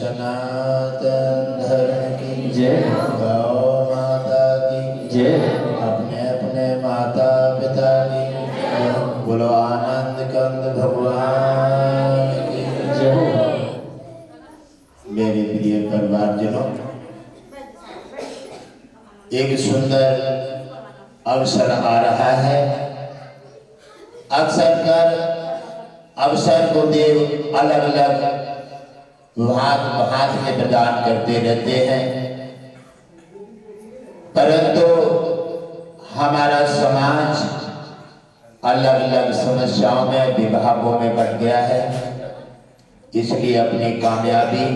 सनातन धर्म की जय। गौ माता की जय। अपने अपने माता पिता की बोलो आनंद कंद भगवान की जय। मेरे प्रिय परिवारजनों, एक सुंदर अवसर आ रहा है। अक्सर कर अवसर को देव अलग अलग भांत के प्रदान करते रहते हैं, परंतु हमारा समाज अलग अलग समस्याओं में विभागों में बट गया है, इसलिए अपनी कामयाबी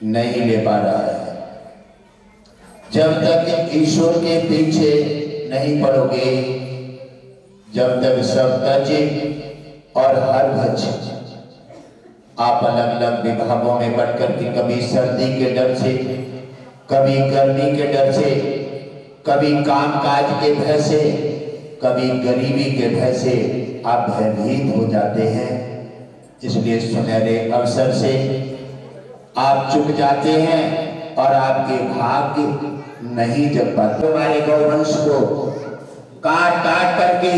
नहीं ले पा रहा है। जब तक ईश्वर के पीछे नहीं पड़ोगे, जब तक सब तजे और हर भज आप अलग अलग विभागों में बढ़ करके कभी सर्दी के डर से, कभी गर्मी के डर से, कभी कामकाज के भय से, कभी गरीबी के भय से आप भयभीत हो जाते हैं। इसलिए सुनहरे अवसर से आप चुक जाते हैं और आपके भाग्य नहीं जग पाते। हमारे गौवंश को काट काट करके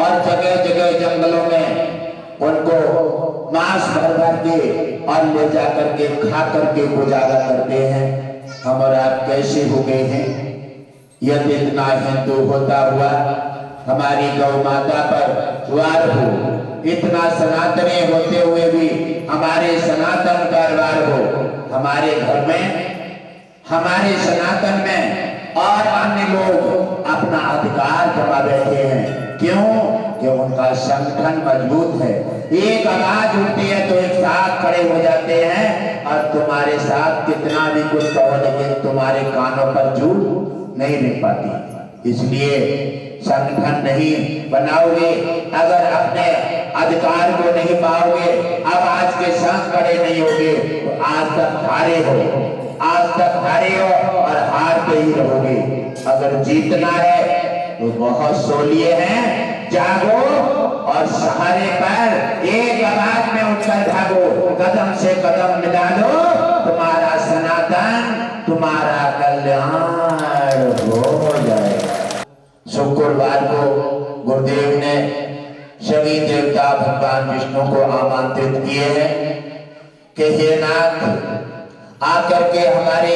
और जगह जगह जंगलों में उनको मांस भर भर के और ले जा करके खा करके गुजारा करते हैं। हम और आप कैसे हो गए हैं? यदि इतना हिंदू होता हुआ हमारी गौ माता पर वार हो, इतना सनातनी होते हुए भी हमारे सनातन पर वार हो, हमारे घर में, हमारे सनातन में और अन्य लोग अपना अधिकार जमा बैठे हैं। क्यों? कि उनका संगठन मजबूत है। एक आवाज उठती है तो एक साथ खड़े हो जाते हैं और तुम्हारे साथ कितना भी कुछ कहो, लेकिन तुम्हारे कानों पर जू नहीं मिल पाती। इसलिए संगठन नहीं बनाओगे, अगर अपने अधिकार को नहीं पाओगे, आवाज के साथ खड़े नहीं होगे, तो आज तक हारे हो, आज तक हारे हो और हारते ही रहोगे। अगर जीतना है तो बहुत सोलिए हैं, जागो और सहारे पर एक आवाज में उठकर भागो, कदम से कदम मिला दो, तुम्हारा सनातन, तुम्हारा कल्याण हो जाएगा। शुक्रवार को गुरुदेव ने सभी देवता भगवान विष्णु को आमंत्रित किए हैं कि हे नाथ, आकर के हमारे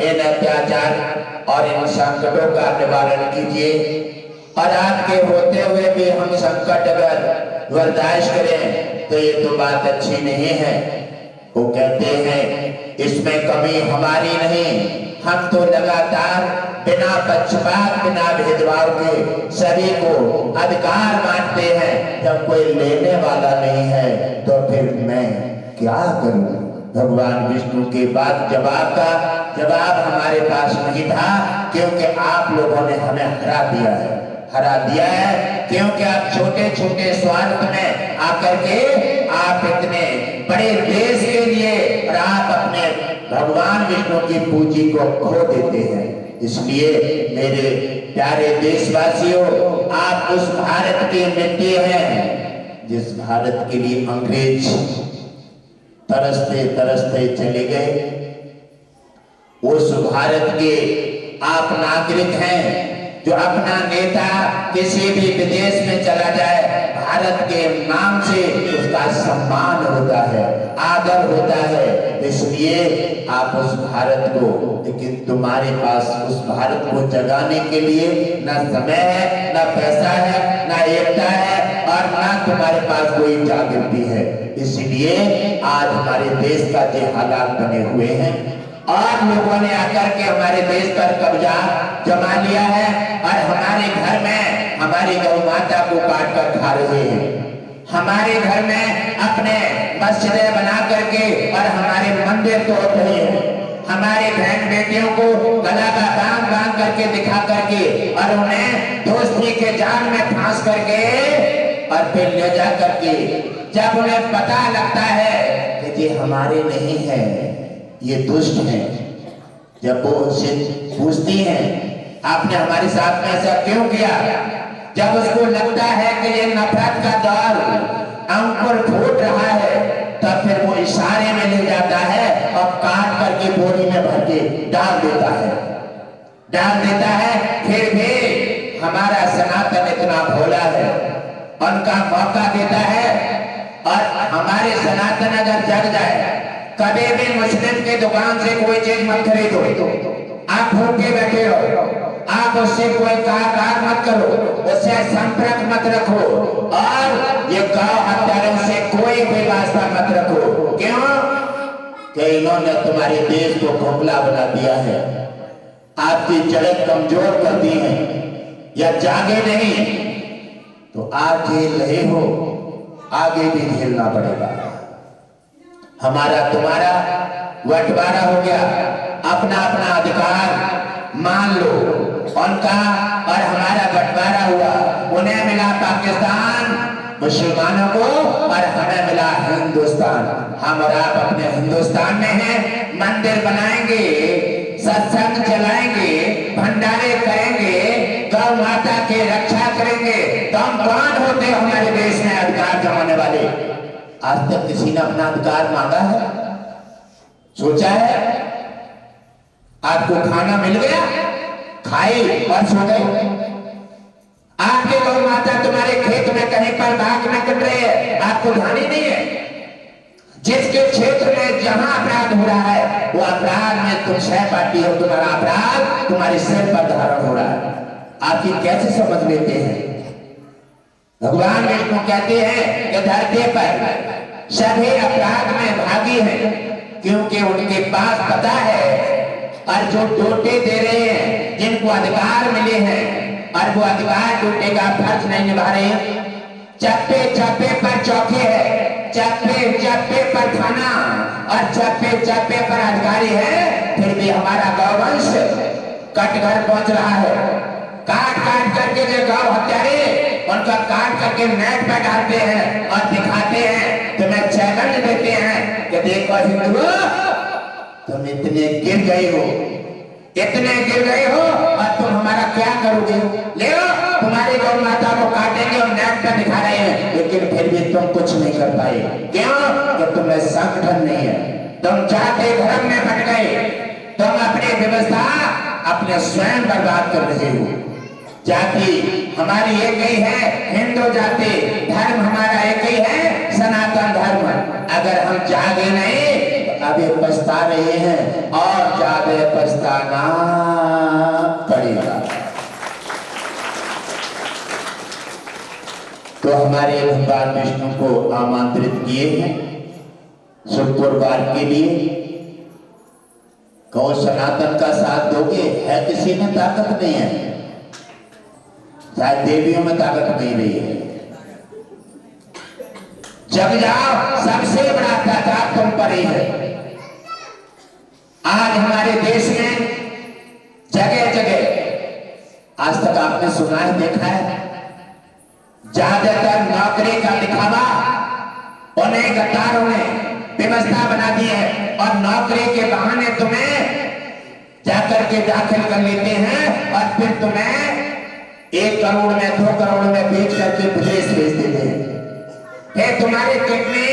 इन अत्याचार और इन संकटों का निवारण कीजिए, और आपके होते हुए भी हम संकट अगर बर्दाश्त करें तो ये तो बात अच्छी नहीं है। वो कहते हैं इसमें कमी हमारी नहीं, हम तो लगातार बिना पक्षपात बिना भेदभाव के सभी को अधिकार बांटते हैं। जब कोई लेने वाला नहीं है तो फिर मैं क्या करूं? भगवान विष्णु के बाद जवाब हमारे पास नहीं था, क्योंकि आप लोगों ने हमें हरा दिया है, क्योंकि आप छोटे छोटे स्वार्थ में आकर के आप इतने बड़े देश के लिए और आप अपने भगवान विष्णु की पूंजी को खो देते हैं। इसलिए मेरे प्यारे देशवासियों, आप उस भारत की मिट्टी हैं जिस भारत के लिए अंग्रेज तरसते तरसते चले गए। उस भारत के आप नागरिक हैं जो अपना नेता किसी भी विदेश में चला जाए, भारत के नाम से उसका सम्मान होता है, आदर होता है। इसलिए आप उस भारत को, लेकिन तुम्हारे पास उस भारत को जगाने के लिए ना समय है, ना पैसा है, ना एकता है और ना तुम्हारे पास कोई जागृति है। इसलिए आज हमारे देश का जो हालात बने हुए हैं और लोगों ने आकर के हमारे देश पर कब्जा जमा लिया है और हमारे घर में हमारी गौ माता को काट कर खा रहे हैं, हमारे घर में अपने मस्जिदें बना करके और हमारे मंदिर तोड़ रहे हैं, हमारे बहन बेटियों को गला का बांध करके दिखा करके और उन्हें दोस्ती के जाल में फांस करके और फिर ले जा करके जब उन्हें पता लगता है कि ये हमारे नहीं है, ये दुष्ट हैं, जब वो उनसे पूछती हैं आपने हमारे साथ में ऐसा क्यों किया, जब उसको लगता है कि ये नफरत का दौर अंकुर फूट रहा है, तब फिर वो इशारे में ले जाता है डाल देता है। फिर भी हमारा सनातन इतना भोला है, उनका मौका देता है। और हमारे सनातन अगर जग जाए, कभी भी मुस्लिम के दुकान से कोई चीज मत खरीदो, आप भूखे बैठे रहो, आप उससे कोई कारोबार मत करो, उससे संपर्क मत रखो, और ये गौ हत्यारों से कोई भी वास्ता मत रखो। क्यों? कि इन्होंने तुम्हारे देश को खोखला बना दिया है, आपकी जड़ें कमजोर कर दी हैं, या जागे नहीं तो आज झेल रहे हो, आगे भी झेलना पड़ेगा। हमारा तुम्हारा बंटवारा हो गया, अपना अपना अधिकार मान लो, उनका और हमारा बंटवारा हुआ। उन्हें मिला पाकिस्तान मुसलमानों को, और हमें मिला हिंदुस्तान। हम और आप अपने हिंदुस्तान में हैं, मंदिर बनाएंगे, सत्संग चलाएंगे, भंडारे करेंगे, गौ माता की रक्षा करेंगे। तो हम कौन होते हमारे देश में अधिकार जमाने वाले? आज तक किसी ने अपना अधिकार मांगा है? सोचा है? आपको खाना मिल गया, खाए और सो गए। आपके गौ माता तुम्हारे खेत में कहीं पर भाग में कट रही है, आपको ध्यान ही नहीं है। जिसके क्षेत्र में जहां अपराध हो रहा है, वो अपराध में तुम सहपाठी हो, तुम्हारा अपराध तुम्हारे सिर पर धारण हो रहा है। आप ये कैसे समझ लेते हैं? भगवान विष्णु कहते हैं कि धरती पर सभी अपराध में भागी हैं, क्योंकि उनके पास पता है, और जो टोटे दे रहे हैं, जिनको अधिकार मिले हैं, और वो अधिकार टोटे का फर्ज नहीं निभा रहे, चप्पे चप्पे पर चौकी है, चप्पे चप्पे पर थाना, और चप्पे चप्पे पर अधिकारी है, फिर भी हमारा गौवंश कटघर पहुंच रहा है। काट काट करके जो गौ हत्यारे, उनका काट करके नेट पे डालते हैं और दिखाते हैं, तुम्हें चैलेंज देते हैं कि देखो हिंदू, तुम इतने गिर गए हो, और तुम हमारा क्या करोगे? ले लो, तुम्हारी गौ माता को काटेंगे और नेट पे दिखा रहे हैं, लेकिन फिर भी तुम कुछ नहीं कर पाए। क्यों? कि तुम्हें संगठन नहीं है, तुम जाति धर्म में बट गए, तुम अपनी व्यवस्था अपने स्वयं बर्बाद कर रहे हो। जाति हमारी एक ही है, हिंदू जाति, धर्म हमारा एक ही है, सनातन धर्म। अगर हम जागे नहीं तो अभी पछता रहे हैं, और ज्यादा पछताना पड़ेगा। तो हमारे भगवान विष्णु को आमंत्रित किए हैं शुक्रवार के लिए। कहो सनातन का साथ दोगे? है किसी में ताकत नहीं है, शायद देवियों में ताकत नहीं रही है। जग जाओ, सबसे बड़ा अत्याचार तुम पर ही है। आज हमारे देश में जगह जगह, आज तक आपने सुना है, देखा है, ज्यादातर नौकरी का दिखावा उन्हें गद्दारों ने व्यवस्था बना दी है, और नौकरी के बहाने तुम्हें जाकर के दाखिल कर लेते हैं, और फिर तुम्हें 1 करोड़ में 2 करोड़ में बेच करके विदेश भेज देते हैं। फिर तुम्हारे किडनी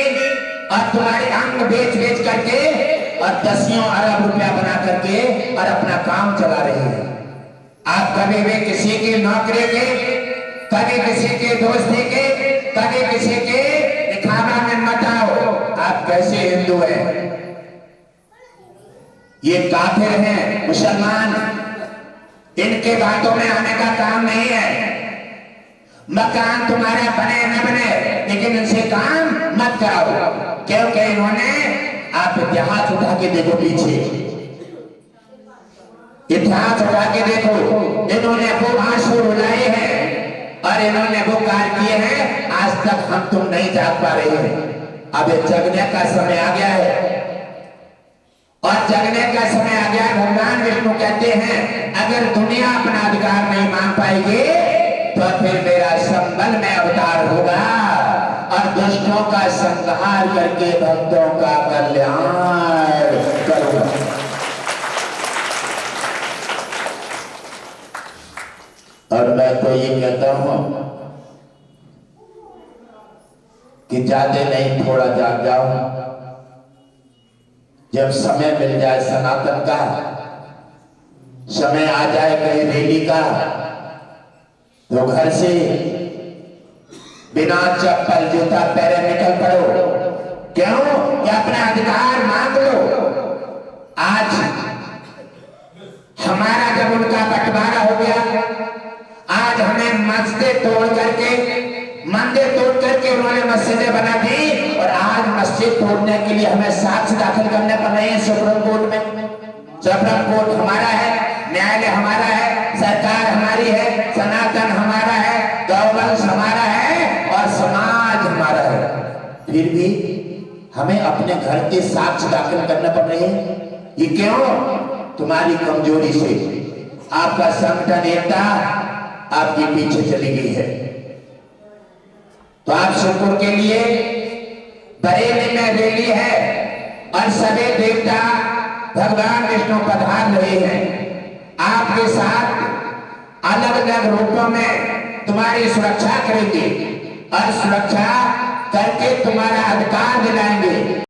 और तुम्हारे अंग बेच करके और दसियों अरब रुपया बना करके और अपना काम चला रहे हैं। आप कभी भी किसी की नौकरी के, कभी किसी के दोस्ती के, कभी किसी के दिखावा में मत आओ। आप कैसे हिंदू हैं? ये काफिर हैं, मुसलमान, इनके बातों में आने का काम नहीं है। मकान तुम्हारा बने न बने, लेकिन इनसे काम मत कराओ, क्योंकि इन्होंने, आप इतिहास उठा के देखो, पीछे इतिहास उठा के देखो, इन्होंने वो आंसू रुलाए हैं और इन्होंने वो कार्य किए हैं, आज तक हम तुम नहीं जाग पा रहे हैं। अब जगने का समय आ गया है, और जगने का समय आ गया। भगवान विष्णु कहते हैं, अगर दुनिया अपना अधिकार नहीं मान पाएगी तो फिर मेरा संबल में अवतार होगा, और दुष्टों का संहार करके भक्तों का कल्याण करूंगा। और मैं तो ये कहता हूं कि ज्यादा नहीं, थोड़ा जाग जाओ। जब समय मिल जाए सनातन का, समय आ जाए कहीं रैली का तो घर से बिना चप्पल जूता पैरे निकल पड़ो। क्यों? कि अपना अधिकार मांग लो। आज हमारा जब उनका बंटवारा हो गया, आज हमें मस्जिदें तोड़ करके, मंदिर तोड़ करके उन्होंने मस्जिदें बना दी और आज मस्जिद तोड़ने के लिए हमें साक्ष्य दाखिल करने पड़ रहे हैं सुप्रीम कोर्ट में। सुप्रीम कोर्ट हमारा है, न्यायालय हमारा है, सरकार हमारी है, सनातन हमारा है, गौवंश हमारा है और समाज हमारा है। फिर भी हमें अपने घर के साक्ष्य दाखिल करने पड़ रहे हैं। ये क्यों? तुम्हारी कमजोरी से आपका संगठन एकता आपके पीछे चली गई है। तो आप शुक्र के लिए बरेली में रैली है और सभी देवता भगवान विष्णु पधार रहे हैं। आपके साथ अलग अलग रूपों में तुम्हारी सुरक्षा करेंगे और सुरक्षा करके तुम्हारा अधिकार दिलाएंगे।